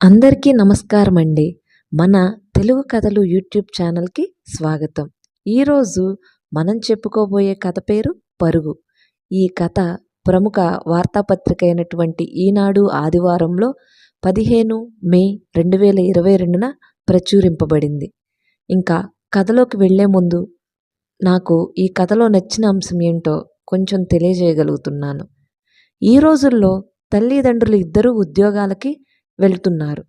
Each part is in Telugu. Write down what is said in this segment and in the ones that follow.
అందరికీ నమస్కారం అండి. మన తెలుగు కథలు యూట్యూబ్ ఛానల్‌కి స్వాగతం. ఈరోజు మనం చెప్పుకోబోయే కథ పేరు పరుగు. ఈ కథ ప్రముఖ వార్తాపత్రిక ఈనాడు ఆదివారంలో 15 మే 2022న ప్రచురింపబడింది. ఇంకా కథలోకి వెళ్ళే ముందు నాకు ఈ కథలో నచ్చిన అంశం ఏంటో కొంచెం తెలియజేయగలుగుతున్నాను. ఈ రోజుల్లో తల్లిదండ్రులు ఇద్దరూ ఉద్యోగాలకి వెళ్తున్నారు.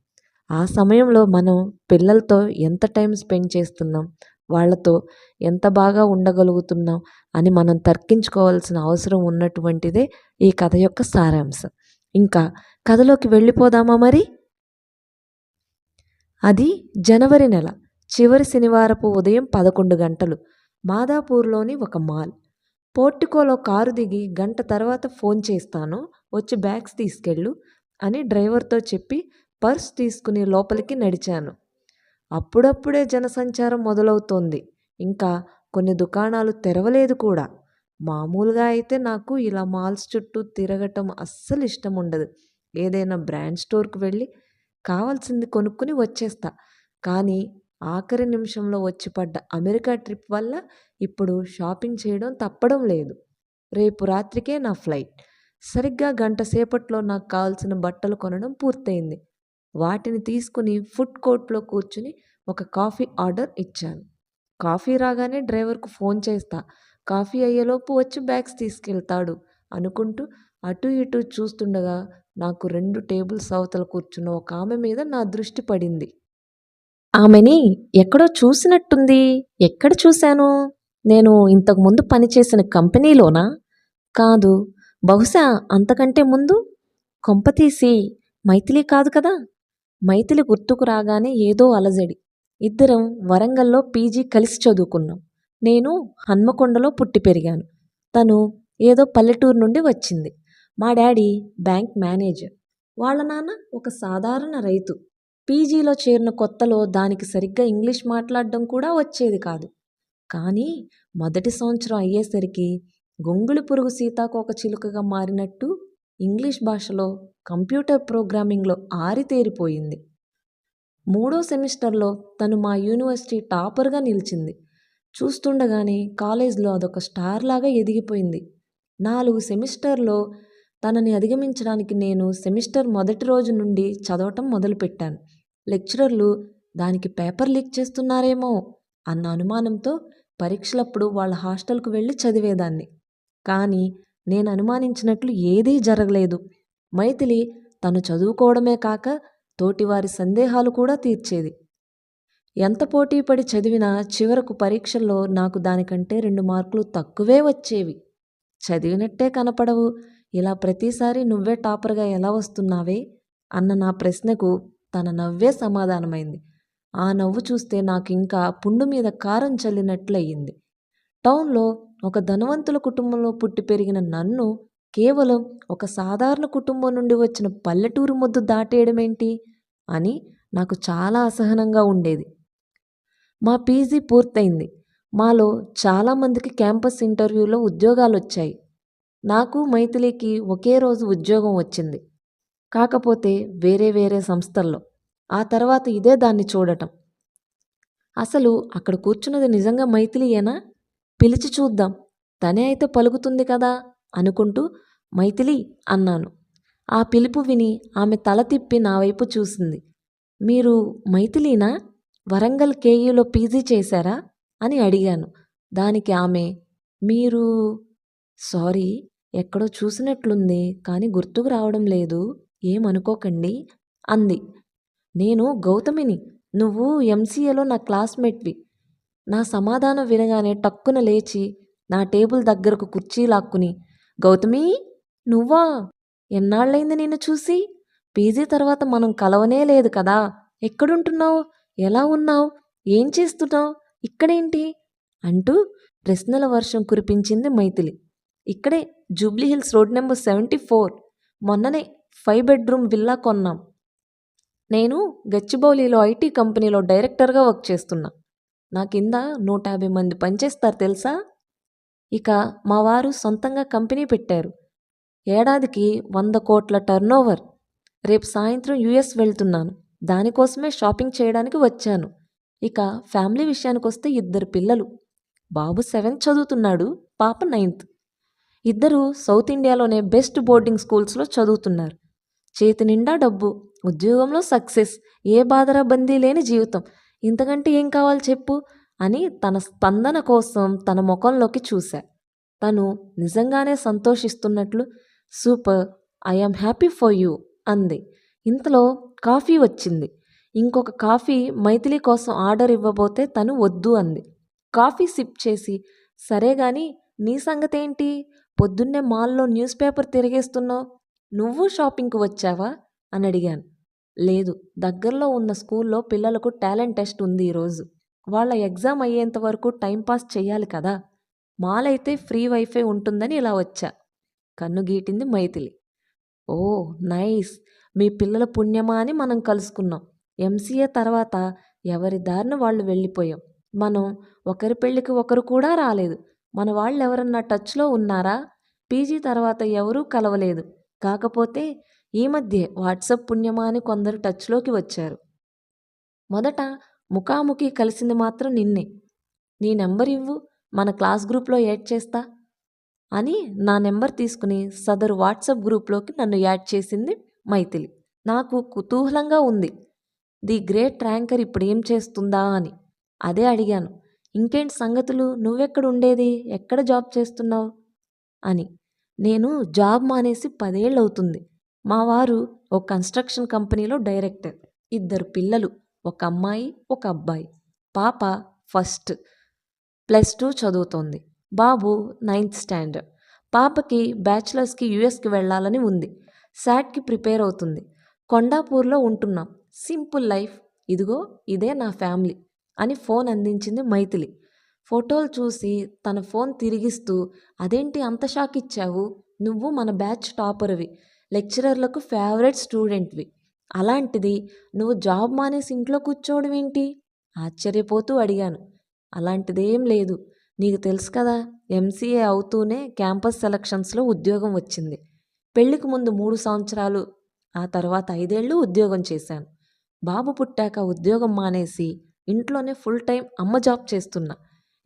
ఆ సమయంలో మనం పిల్లలతో ఎంత టైం స్పెండ్ చేస్తున్నాం, వాళ్ళతో ఎంత బాగా ఉండగలుగుతున్నాం అని మనం తర్కించుకోవాల్సిన అవసరం ఉన్నటువంటిదే ఈ కథ యొక్క సారాంశం. ఇంకా కథలోకి వెళ్ళిపోదామా మరి? అది జనవరి నెల చివరి శనివారపు ఉదయం 11 గంటలు. మాదాపూర్లోని ఒక మాల్. పోర్టికోలో కారు దిగి గంట తర్వాత ఫోన్ చేస్తాను, వచ్చి బ్యాగ్స్ తీసుకెళ్ళు అని డ్రైవర్తో చెప్పి పర్స్ తీసుకుని లోపలికి నడిచాను. అప్పుడప్పుడే జనసంచారం మొదలవుతోంది. ఇంకా కొన్ని దుకాణాలు తెరవలేదు కూడా. మామూలుగా అయితే నాకు ఇలా మాల్స్ చుట్టూ తిరగటం అస్సలు ఇష్టం ఉండదు. ఏదైనా బ్రాండ్ స్టోర్కి వెళ్ళి కావాల్సింది కొనుక్కుని వచ్చేస్తా. కానీ ఆఖరి నిమిషంలో వచ్చి పడ్డ అమెరికా ట్రిప్ వల్ల ఇప్పుడు షాపింగ్ చేయడం తప్పడం లేదు. రేపు రాత్రికే నా ఫ్లైట్. సరిగ్గా గంట సేపట్లో నాకు కావాల్సిన బట్టలు కొనడం పూర్తయింది. వాటిని తీసుకుని ఫుడ్ కోర్ట్లో కూర్చుని ఒక కాఫీ ఆర్డర్ ఇచ్చాను. కాఫీ రాగానే డ్రైవర్కు ఫోన్ చేస్తా, కాఫీ అయ్యేలోపు వచ్చి బ్యాగ్స్ తీసుకెళ్తాడు అనుకుంటూ అటు ఇటు చూస్తుండగా నాకు 2 టేబుల్స్ అవతల కూర్చున్న ఒక ఆమె మీద నా దృష్టి పడింది. ఆమెని ఎక్కడో చూసినట్టుంది. ఎక్కడ చూశాను? నేను ఇంతకుముందు పనిచేసిన కంపెనీలోనా? కాదు. బహుశా అంతకంటే ముందు? కొంపతీసి మైథిలి కాదు కదా? మైథిలి గుర్తుకు రాగానే ఏదో అలజడి. ఇద్దరం వరంగల్లో పీజీ కలిసి చదువుకున్నాం. నేను హన్మకొండలో పుట్టి పెరిగాను. తను ఏదో పల్లెటూరు నుండి వచ్చింది. మా డాడీ బ్యాంక్ మేనేజర్. వాళ్ళ నాన్న ఒక సాధారణ రైతు. పీజీలో చేరిన కొత్తలో దానికి సరిగ్గా ఇంగ్లీష్ మాట్లాడడం కూడా వచ్చేది కాదు. కానీ మొదటి సంవత్సరం అయ్యేసరికి గొంగుళి పురుగు సీతాకోక చిలుకగా మారినట్టు ఇంగ్లీష్ భాషలో, కంప్యూటర్ ప్రోగ్రామింగ్లో ఆరితేరిపోయింది. 3వ సెమిస్టర్లో తను మా యూనివర్సిటీ టాపర్గా నిలిచింది. చూస్తుండగానే కాలేజ్లో అదొక స్టార్ లాగా ఎదిగిపోయింది. 4 సెమిస్టర్లో తనని అధిగమించడానికి నేను సెమిస్టర్ మొదటి రోజు నుండి చదవటం మొదలుపెట్టాను. లెక్చరర్లు దానికి పేపర్ లీక్ చేస్తున్నారేమో అన్న అనుమానంతో పరీక్షలప్పుడు వాళ్ళ హాస్టల్కు వెళ్ళి చదివేదాన్ని. కానీ నేను అనుమానించినట్లు ఏదీ జరగలేదు. మైథిలి తను చదువుకోవడమే కాక తోటివారి సందేహాలు కూడా తీర్చేది. ఎంత పోటీపడి చదివినా చివరకు పరీక్షల్లో నాకు దానికంటే 2 మార్కులు తక్కువే వచ్చేవి. చదివినట్టే కనపడవు, ఇలా ప్రతిసారి నువ్వే టాపర్గా ఎలా వస్తున్నావే అన్న నా ప్రశ్నకు తన నవ్వే సమాధానమైంది. ఆ నవ్వు చూస్తే నాకు ఇంకా పుండు మీద కారం చల్లినట్లయింది. టౌన్లో ఒక ధనవంతుల కుటుంబంలో పుట్టి పెరిగిన నన్ను కేవలం ఒక సాధారణ కుటుంబం నుండి వచ్చిన పల్లెటూరు ముద్దు దాటేయడమేంటి అని నాకు చాలా అసహనంగా ఉండేది. మా పీజీ పూర్తయింది. మాలో చాలామందికి క్యాంపస్ ఇంటర్వ్యూలో ఉద్యోగాలు వచ్చాయి. నాకు మైథిలికి ఒకే రోజు ఉద్యోగం వచ్చింది. కాకపోతే వేరే వేరే సంస్థల్లో. ఆ తర్వాత ఇదే దాన్ని చూడటం. అసలు అక్కడ కూర్చున్నది నిజంగా మైథిలియేనా? పిలిచి చూద్దాం, తనే అయితే పలుకుతుంది కదా అనుకుంటూ మైథిలి అన్నాను. ఆ పిలుపు విని ఆమె తల తిప్పి నా వైపు చూసింది. మీరు మైథిలీనా? వరంగల్ కేయూలో పీజీ చేశారా అని అడిగాను. దానికి ఆమె మీరు సారీ, ఎక్కడో చూసినట్లుంది కానీ గుర్తుకు రావడం లేదు, ఏమనుకోకండి అంది. నేను గౌతమిని, నువ్వు ఎంసీఏలో నా క్లాస్మేట్వి. నా సమాధానం వినగానే టక్కున లేచి నా టేబుల్ దగ్గరకు కుర్చీ లాక్కుని, గౌతమి నువ్వా? ఎన్నాళ్ళైంది నిన్ను చూసి? పీజీ తర్వాత మనం కలవనే లేదు కదా, ఎక్కడుంటున్నావు, ఎలా ఉన్నావు, ఏం చేస్తున్నావు, ఇక్కడేంటి అంటూ ప్రశ్నల వర్షం కురిపించింది మైథిలి. ఇక్కడే జూబ్లీహిల్స్ రోడ్ నెంబర్ 74. మొన్ననే 5 బెడ్రూమ్ విల్లా కొన్నాం. నేను గచ్చిబౌలిలో ఐటీ కంపెనీలో డైరెక్టర్గా వర్క్ చేస్తున్నా. నా కింద 150 మంది పనిచేస్తారు తెలుసా? ఇక మా వారు సొంతంగా కంపెనీ పెట్టారు. ఏడాదికి 100 కోట్ల టర్నోవర్. రేపు సాయంత్రం యూఎస్ వెళ్తున్నాను. దానికోసమే షాపింగ్ చేయడానికి వచ్చాను. ఇక ఫ్యామిలీ విషయానికొస్తే 2 పిల్లలు. బాబు 7th చదువుతున్నాడు, పాప 9th. ఇద్దరూ సౌత్ ఇండియాలోనే బెస్ట్ బోర్డింగ్ స్కూల్స్లో చదువుతున్నారు. చేతి నిండా డబ్బు, ఉద్యోగంలో సక్సెస్, ఏ బాధరాబందీ లేని జీవితం. ఇంతకంటే ఏం కావాలి చెప్పు అని తన స్పందన కోసం తన ముఖంలోకి చూశా. తను నిజంగానే సంతోషిస్తున్నట్లు super, I am happy for you అంది. ఇంతలో కాఫీ వచ్చింది. ఇంకొక కాఫీ మైథిలి కోసం ఆర్డర్ ఇవ్వబోతే తను వద్దు అంది. కాఫీ సిప్ చేసి, సరే గాని నీ సంగతేంటి? పొద్దున్నే మాల్లో న్యూస్ పేపర్ తిరిగేస్తున్నావు. నువ్వు షాపింగ్కి వచ్చావా అని అడిగాను. లేదు, దగ్గరలో ఉన్న స్కూల్లో పిల్లలకు టాలెంట్ టెస్ట్ ఉంది ఈరోజు. వాళ్ళ ఎగ్జామ్ అయ్యేంత వరకు టైంపాస్ చెయ్యాలి కదా. మాల్ అయితే ఫ్రీ వైఫై ఉంటుందని ఇలా వచ్చా. కన్ను గీటింది మైథిలి. ఓ నైస్, మీ పిల్లల పుణ్యమా అని మనం కలుసుకున్నాం. ఎంసీఏ తర్వాత ఎవరి దారిన వాళ్ళు వెళ్ళిపోయాం. మనం ఒకరి పెళ్ళికి ఒకరు కూడా రాలేదు. మన వాళ్ళు ఎవరన్నా టచ్లో ఉన్నారా? పీజీ తర్వాత ఎవరూ కలవలేదు. కాకపోతే ఈ మధ్య వాట్సాప్ పుణ్యమా అని కొందరు టచ్లోకి వచ్చారు. మొదట ముఖాముఖి కలిసింది మాత్రం నిన్నే. నీ నెంబర్ ఇవ్వు, మన క్లాస్ గ్రూప్లో యాడ్ చేస్తా అని నా నెంబర్ తీసుకుని సదరు వాట్సాప్ గ్రూప్లోకి నన్ను యాడ్ చేసింది మైథిలి. నాకు కుతూహలంగా ఉంది. ది గ్రేట్ ర్యాంకర్ ఇప్పుడు ఏం చేస్తుందా అని. అదే అడిగాను. ఇంకేంటి సంగతులు, నువ్వెక్కడ ఉండేది, ఎక్కడ జాబ్ చేస్తున్నావు అని. నేను జాబ్ మానేసి 10 ఏళ్ళు అవుతుంది. మా వారు ఓ కన్స్ట్రక్షన్ కంపెనీలో డైరెక్టర్. 2 పిల్లలు, ఒక అమ్మాయి ఒక అబ్బాయి. పాప ఫస్ట్ +2 చదువుతోంది. బాబు 9th స్టాండర్డ్. పాపకి బ్యాచిలర్స్కి యూఎస్కి వెళ్ళాలని ఉంది. శాట్కి ప్రిపేర్ అవుతుంది. కొండాపూర్లో ఉంటున్నాం. Simple life. ఇదిగో ఇదే నా ఫ్యామిలీ అని ఫోన్ అందించింది మైథిలి. ఫోటోలు చూసి తన ఫోన్ తిరిగిస్తూ, అదేంటి అంత షాక్ ఇచ్చావు? నువ్వు మన బ్యాచ్ టాపర్వి, లెక్చరర్లకు ఫేవరెట్ స్టూడెంట్వి. అలాంటిది నువ్వు జాబ్ మానేసి ఇంట్లో కూర్చోవడం ఏంటి? ఆశ్చర్యపోతూ అడిగాను. అలాంటిదేం లేదు. నీకు తెలుసు కదా, ఎంసీఏ అవుతూనే క్యాంపస్ సెలక్షన్స్లో ఉద్యోగం వచ్చింది. పెళ్లికి ముందు 3 సంవత్సరాలు, ఆ తర్వాత 5 ఏళ్ళు ఉద్యోగం చేశాను. బాబు పుట్టాక ఉద్యోగం మానేసి ఇంట్లోనే ఫుల్ టైం అమ్మ జాబ్ చేస్తున్నా.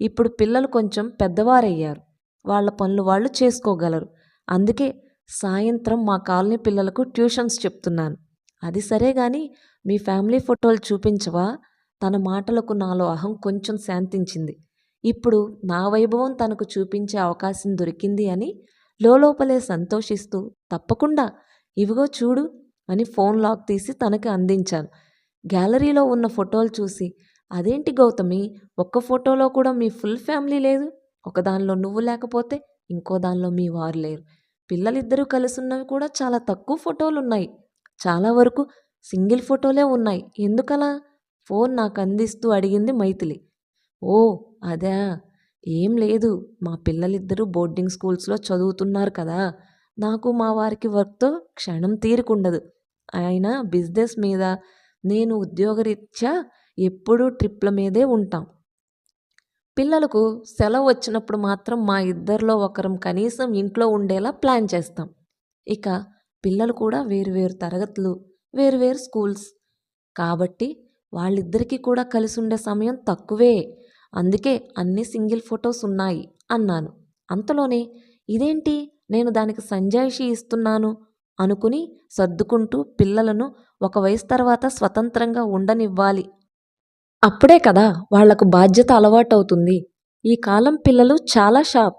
ఇప్పుడు పిల్లలు కొంచెం పెద్దవారయ్యారు. వాళ్ళ పనులు వాళ్ళు చేసుకోగలరు. అందుకే సాయంత్రం మా కాలనీ పిల్లలకు ట్యూషన్స్ చెప్తున్నాను. అది సరే గాని మీ ఫ్యామిలీ ఫోటోలు చూపించవా? తన మాటలకు నాలో అహం కొంచెం శాంతించింది. ఇప్పుడు నా వైభవం తనకు చూపించే అవకాశం దొరికింది అని లోపలే సంతోషిస్తూ, తప్పకుండా, ఇవిగో చూడు అని ఫోన్ లాక్ తీసి తనకి అందించాను. గ్యాలరీలో ఉన్న ఫోటోలు చూసి, అదేంటి గౌతమి, ఒక్క ఫోటోలో కూడా మీ ఫుల్ ఫ్యామిలీ లేదు? ఒకదానిలో నువ్వు లేకపోతే ఇంకో దానిలో మీ వారు లేరు. పిల్లలిద్దరూ కలిసి ఉన్నవి కూడా చాలా తక్కువ ఫోటోలు ఉన్నాయి. చాలా వరకు సింగిల్ ఫోటోలే ఉన్నాయి. ఎందుకలా? ఫోన్ నాకు అందిస్తూ అడిగింది మైథిలి. ఓ అదా, ఏం లేదు. మా పిల్లలిద్దరూ బోర్డింగ్ స్కూల్స్లో చదువుతున్నారు కదా. నాకు మా వారికి వర్క్తో క్షణం తీరికుండదు. ఆయన బిజినెస్ మీద, నేను ఉద్యోగరీత్యా ఎప్పుడూ ట్రిప్ల మీదే ఉంటాం. పిల్లలకు సెలవు వచ్చినప్పుడు మాత్రం మా ఇద్దరిలో ఒకరం కనీసం ఇంట్లో ఉండేలా ప్లాన్ చేస్తాం. ఇక పిల్లలు కూడా వేరువేరు తరగతులు, వేరువేరు స్కూల్స్ కాబట్టి వాళ్ళిద్దరికీ కూడా కలిసి ఉండే సమయం తక్కువే. అందుకే అన్ని సింగిల్ ఫొటోస్ ఉన్నాయి అన్నాను. అంతలోనే ఇదేంటి, నేను దానికి సంజాయిషీ ఇస్తున్నాను అనుకుని సర్దుకుంటూ, పిల్లలను ఒక వయసు తర్వాత స్వతంత్రంగా ఉండనివ్వాలి. అప్పుడే కదా వాళ్లకు బాధ్యత అలవాటవుతుంది. ఈ కాలం పిల్లలు చాలా షార్ప్.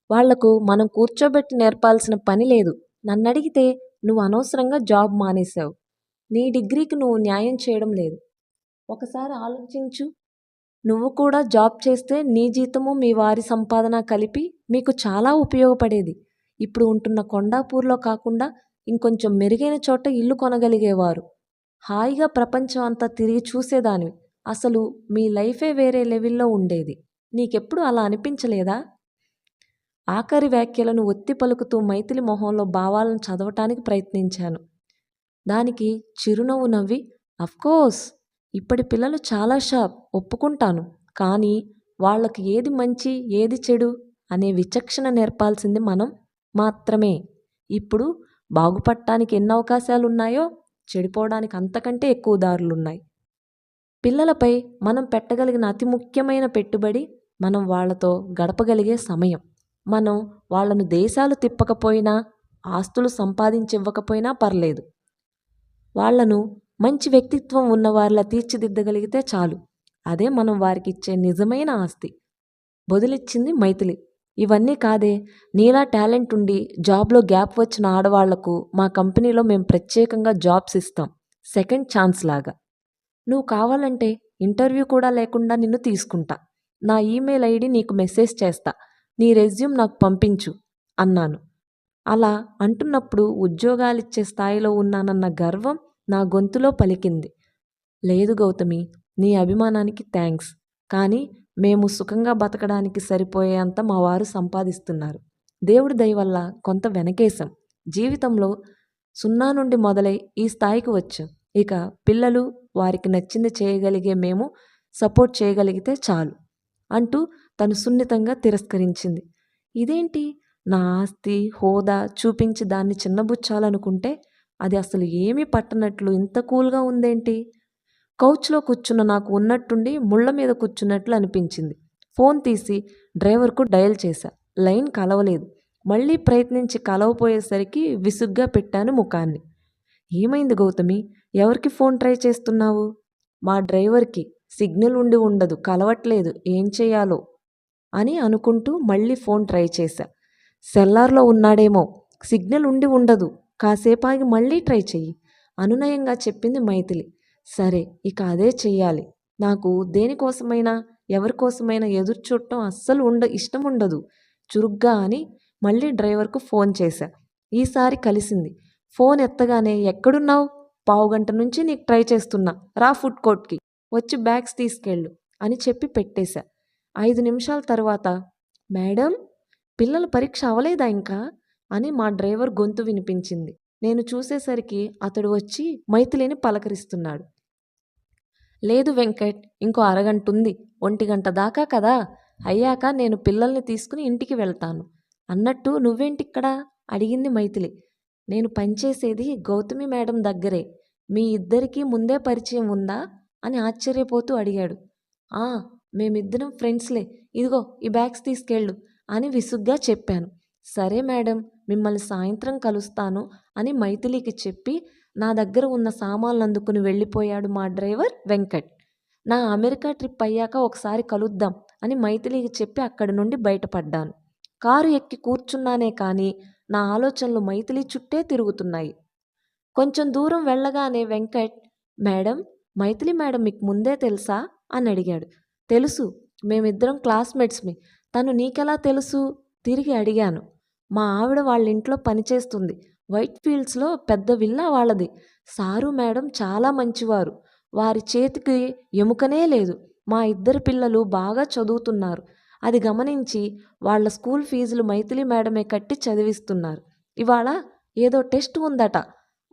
వాళ్లకు మనం కూర్చోబెట్టి నేర్పాల్సిన పని లేదు. నన్నడిగితే నువ్వు అనవసరంగా జాబ్ మానేశావు. నీ డిగ్రీకి నువ్వు న్యాయం చేయడం లేదు. ఒకసారి ఆలోచించు. నువ్వు కూడా జాబ్ చేస్తే నీ జీతము మీ వారి సంపాదన కలిపి మీకు చాలా ఉపయోగపడేది. ఇప్పుడు ఉంటున్న కొండాపూర్లో కాకుండా ఇంకొంచెం మెరుగైన చోట ఇల్లు కొనగలిగేవారు. హాయిగా ప్రపంచం అంతా తిరిగి చూసేదానివి. అసలు మీ లైఫే వేరే లెవెల్లో ఉండేది. నీకెప్పుడు అలా అనిపించలేదా? ఆఖరి వ్యాఖ్యలను ఒత్తి పలుకుతూ మైథిలి మొహంలో భావాలను చదవటానికి ప్రయత్నించాను. దానికి చిరునవ్వు నవ్వి, అఫ్కోర్స్ ఇప్పటి పిల్లలు చాలా షార్ప్, ఒప్పుకుంటాను. కానీ వాళ్ళకి ఏది మంచి ఏది చెడు అనే విచక్షణ నేర్పాల్సింది మనం మాత్రమే. ఇప్పుడు బాగుపడటానికి ఎన్ని అవకాశాలు ఉన్నాయో చెడిపోవడానికి అంతకంటే ఎక్కువ దారులున్నాయి. పిల్లలపై మనం పెట్టగలిగిన అతి ముఖ్యమైన పెట్టుబడి మనం వాళ్ళతో గడపగలిగే సమయం. మనం వాళ్ళను దేశాలు తిప్పకపోయినా, ఆస్తులు సంపాదించివ్వకపోయినా పర్లేదు. వాళ్లను మంచి వ్యక్తిత్వం ఉన్నవారిలా తీర్చిదిద్దగలిగితే చాలు. అదే మనం వారికిచ్చే నిజమైన ఆస్తి. బదులిచ్చింది మైథిలి. ఇవన్నీ కాదే, నీలా టాలెంట్ ఉండి జాబ్లో గ్యాప్ వచ్చిన ఆడవాళ్లకు మా కంపెనీలో మేము ప్రత్యేకంగా జాబ్స్ ఇస్తాం, సెకండ్ ఛాన్స్ లాగా. నువ్వు కావాలంటే ఇంటర్వ్యూ కూడా లేకుండా నిన్ను తీసుకుంటా. నా ఈమెయిల్ ఐడి నీకు మెసేజ్ చేస్తా, నీ రెజ్యూమ్ నాకు పంపించు అన్నాను. అలా అంటున్నప్పుడు ఉద్యోగాలిచ్చే స్థాయిలో ఉన్నానన్న గర్వం నా గొంతులో పలికింది. లేదు గౌతమి, నీ అభిమానానికి థ్యాంక్స్, కానీ మేము సుఖంగా బతకడానికి సరిపోయేంత మా వారు సంపాదిస్తున్నారు. దేవుడి దయ వల్ల కొంత వెనకేశాం. జీవితంలో 0 నుండి మొదలై ఈ స్థాయికి వచ్చాం. ఇక పిల్లలు, వారికి నచ్చింది చేయగలిగే మేము సపోర్ట్ చేయగలిగితే చాలు అంటూ తను సున్నితంగా తిరస్కరించింది. ఇదేంటి, నా ఆస్తి హోదా చూపించి దాన్ని చిన్నబుచ్చాలనుకుంటే అది అసలు ఏమీ పట్టనట్లు ఇంత కూల్గా ఉందేంటి? కౌచ్లో కూర్చున్న నాకు ఉన్నట్టుండి ముళ్ళ మీద కూర్చున్నట్లు అనిపించింది. ఫోన్ తీసి డ్రైవర్కు డయల్ చేశా. లైన్ కలవలేదు. మళ్ళీ ప్రయత్నించి కలవపోయేసరికి విసుగ్గా పెట్టాను ముఖాన్ని. ఏమైంది గౌతమి, ఎవరికి ఫోన్ ట్రై చేస్తున్నావు? మా డ్రైవర్కి సిగ్నల్ ఉండి ఉండదు, కలవట్లేదు, ఏం చేయాలో అని అనుకుంటూ మళ్ళీ ఫోన్ ట్రై చేశా. సెల్లార్లో ఉన్నాడేమో, సిగ్నల్ ఉండి ఉండదు, కాసేపాగి మళ్ళీ ట్రై చెయ్యి అనునయంగా చెప్పింది మైథిలి. సరే, ఇక అదే చెయ్యాలి. నాకు దేనికోసమైనా ఎవరికోసమైనా ఎదురు చూడటం అస్సలు ఇష్టం ఉండదు చురుగ్గా అని మళ్ళీ డ్రైవర్కు ఫోన్ చేశా. ఈసారి కలిసింది. ఫోన్ ఎత్తగానే ఎక్కడున్నావు? 1/2 గంట నుంచి నీకు ట్రై చేస్తున్నా, రా ఫుడ్ కోర్ట్కి, వచ్చి బ్యాగ్స్ తీసుకెళ్ళు అని చెప్పి పెట్టేశా. 5 నిమిషాల తర్వాత, మేడం, పిల్లల పరీక్ష అవలేదా ఇంకా అని మా డ్రైవర్ గొంతు వినిపించింది. నేను చూసేసరికి అతడు వచ్చి మైథిలిని పలకరిస్తున్నాడు. లేదు వెంకట్, ఇంకో అరగంట ఉంది, 1 గంట దాకా కదా, అయ్యాక నేను పిల్లల్ని తీసుకుని ఇంటికి వెళ్తాను. అన్నట్టు నువ్వేంటిక్కడ అడిగింది మైథిలి. నేను పనిచేసేది గౌతమి మేడం దగ్గరే, మీ ఇద్దరికీ ముందే పరిచయం ఉందా అని ఆశ్చర్యపోతూ అడిగాడు. మేమిద్దరం ఫ్రెండ్స్లే, ఇదిగో ఈ బ్యాగ్స్ తీసుకెళ్ళు అని విసుగ్గా చెప్పాను. సరే మేడం, మిమ్మల్ని సాయంత్రం కలుస్తాను అని మైథిలికి చెప్పి నా దగ్గర ఉన్న సామాన్లు అందుకుని వెళ్ళిపోయాడు మా డ్రైవర్ వెంకట్. నా అమెరికా ట్రిప్ అయ్యాక ఒకసారి కలుద్దాం అని మైథిలికి చెప్పి అక్కడి నుండి బయటపడ్డాను. కారు ఎక్కి కూర్చున్నానే కానీ నా ఆలోచనలు మైథిలి చుట్టే తిరుగుతున్నాయి. కొంచెం దూరం వెళ్ళగానే వెంకట్, మేడం, మైథిలి మేడం మీకు ముందే తెలుసా అని అడిగాడు. తెలుసు, మేమిద్దరం క్లాస్మేట్స్మి. తను నీకెలా తెలుసు తిరిగి అడిగాను. మా ఆవిడ వాళ్ళ ఇంట్లో పనిచేస్తుంది, వైట్ ఫీల్డ్స్లో పెద్ద విల్లా వాళ్ళది. సారు మేడం చాలా మంచివారు, వారి చేతికి ఎముకనే లేదు. మా ఇద్దరు పిల్లలు బాగా చదువుతున్నారు. అది గమనించి వాళ్ళ స్కూల్ ఫీజులు మైథిలి మేడమే కట్టి చదివిస్తున్నారు. ఇవాళ ఏదో టెస్ట్ ఉందట,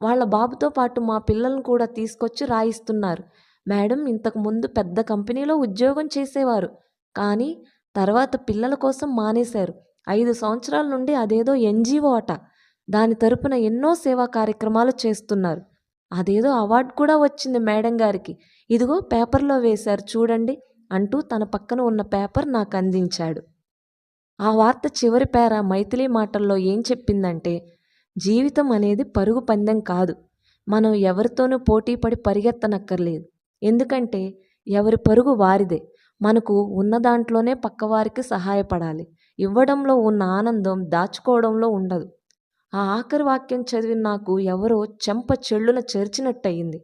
వాళ్ళ బాబుతో పాటు మా పిల్లలను కూడా తీసుకొచ్చి రాయిస్తున్నారు. మేడం ఇంతకు ముందు పెద్ద కంపెనీలో ఉద్యోగం చేసేవారు, కానీ తర్వాత పిల్లల కోసం మానేశారు. 5 సంవత్సరాల నుండి అదేదో NGO అట, దాని తరపున ఎన్నో సేవా కార్యక్రమాలు చేస్తున్నారు. అదేదో అవార్డు కూడా వచ్చింది మేడం గారికి, ఇదిగో పేపర్లో వేశారు చూడండి అంటూ తన పక్కన ఉన్న పేపర్ నాకు అందించాడు. ఆ వార్త చివరి పేర మైథిలి మాటల్లో ఏం చెప్పిందంటే, జీవితం అనేది పరుగు పందెం కాదు, మనం ఎవరితోనూ పోటీపడి పరిగెత్తనక్కర్లేదు. ఎందుకంటే ఎవరి పరుగు వారిదే. మనకు ఉన్న దాంట్లోనే పక్కవారికి సహాయపడాలి. ఇవ్వడంలో ఉన్న ఆనందం దాచుకోవడంలో ఉండదు. ఆ ఆఖరి వాక్యం చదివిన నాకు ఎవరో చెంప చెళ్ళున చెరిచినట్టయింది.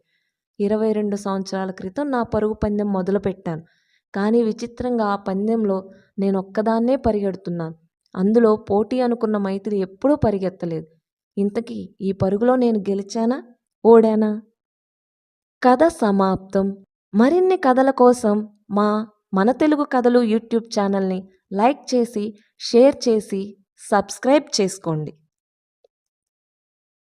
22 సంవత్సరాల క్రితం నా పరుగు పందెం మొదలుపెట్టాను. కానీ విచిత్రంగా ఆ పందెంలో నేనొక్కదాన్నే పరిగెడుతున్నాను. అందులో పోటీ అనుకున్న మైథిలి ఎప్పుడూ పరిగెత్తలేదు. ఇంతకీ ఈ పరుగులో నేను గెలిచానా, ఓడానా? కథ సమాప్తం. మరిన్ని కథల కోసం మన తెలుగు కథలు యూట్యూబ్ ఛానల్ని లైక్ చేసి, షేర్ చేసి, సబ్స్క్రైబ్ చేసుకోండి.